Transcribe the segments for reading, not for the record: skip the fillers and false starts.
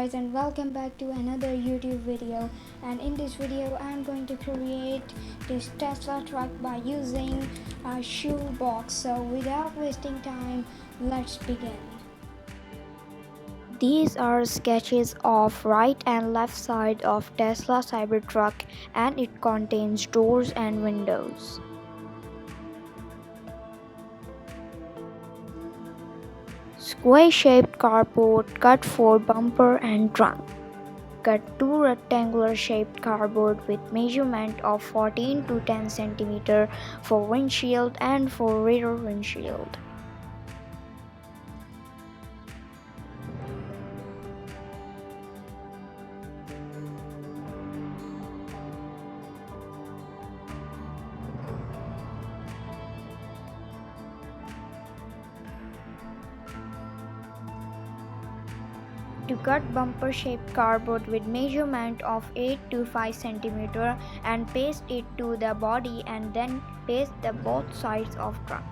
guys, and welcome back to another YouTube video. And in this video I'm going to create this Tesla truck by using a shoe box. So without wasting time, let's begin. These are sketches of right and left side of Tesla Cybertruck, and it contains doors and windows. Square-shaped cardboard cut for bumper and trunk. Cut two rectangular-shaped cardboard with measurement of 14 to 10 cm for windshield and for rear windshield. To cut bumper-shaped cardboard with measurement of 8 to 5 cm and paste it to the body, and then paste the both sides of trunk.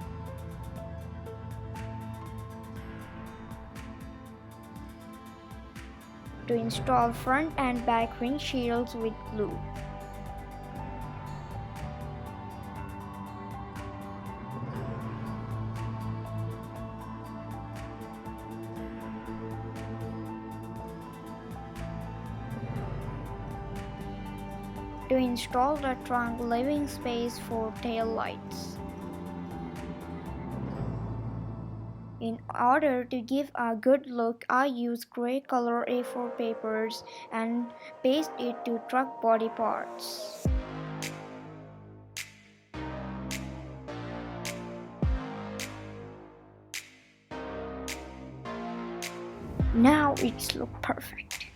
To install front and back windshields with glue. To install the trunk, leaving space for tail lights. In order to give a good look, I use gray color A4 papers and paste it to truck body parts. Now it's look perfect.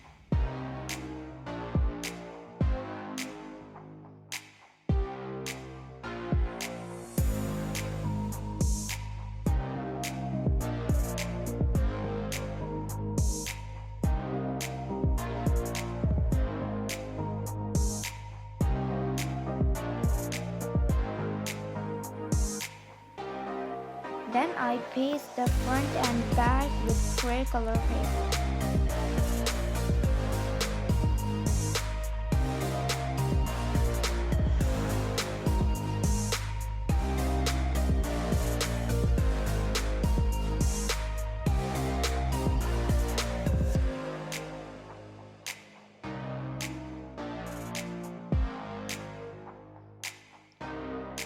Then I paste the front and back with gray color paper.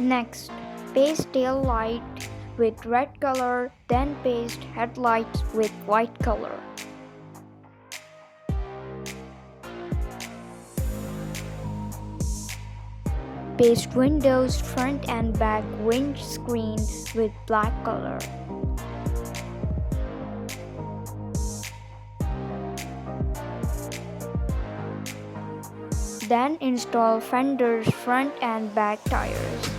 Next, paste tail light with red color, then paste headlights with white color. Paste windows, front and back windscreen with black color. Then install fenders, front and back tires.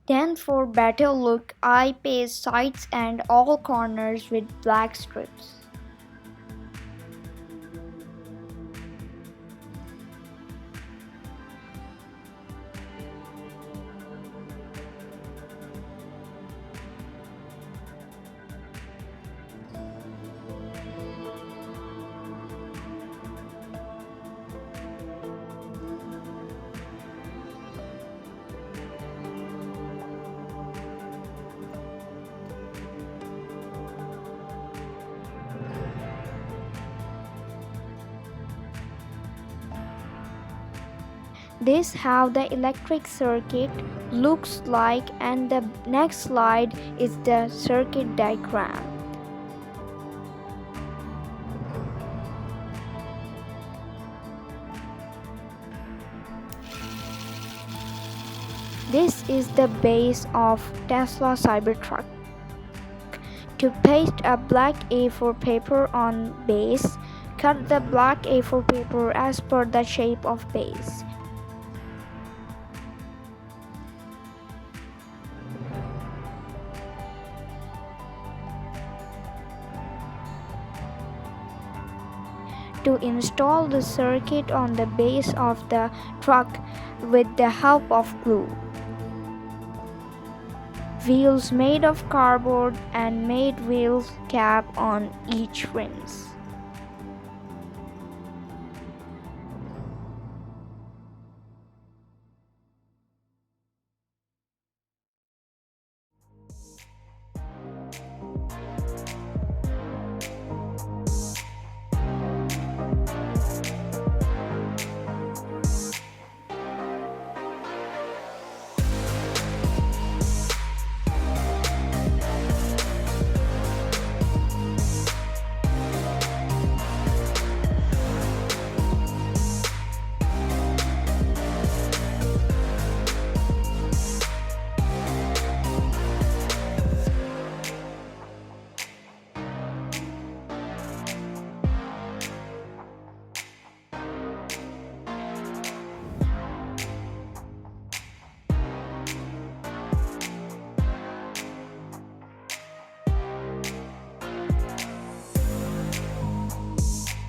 Then for better look, I paste sides and all corners with black strips. This how the electric circuit looks like, and the next slide is the circuit diagram. This is the base of Tesla Cybertruck. To paste a black A4 paper on base, cut the black A4 paper as per the shape of base. to install the circuit on the base of the truck with the help of glue. Wheels made of cardboard and made wheel cap on each rims.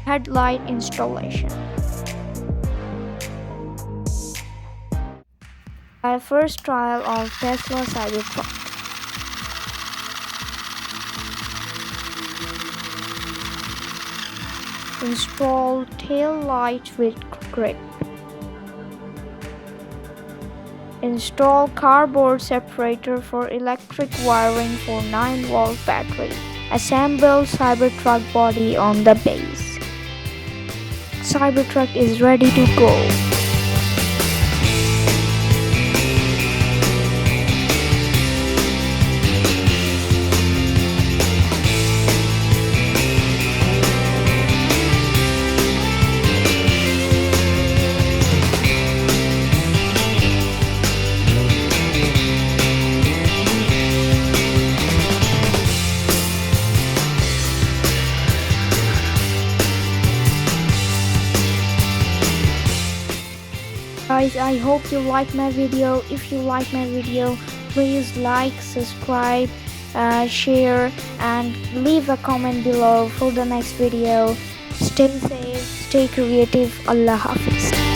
Headlight installation. Our first trial of Tesla Cybertruck. Install tail light with grip. Install cardboard separator for electric wiring for 9-volt battery. Assemble Cybertruck body on the base. Cybertruck is ready to go. Guys, I hope you like my video. If you like my video, please like, subscribe, share and leave a comment below for the next video. Stay safe, stay creative. Allah Hafiz.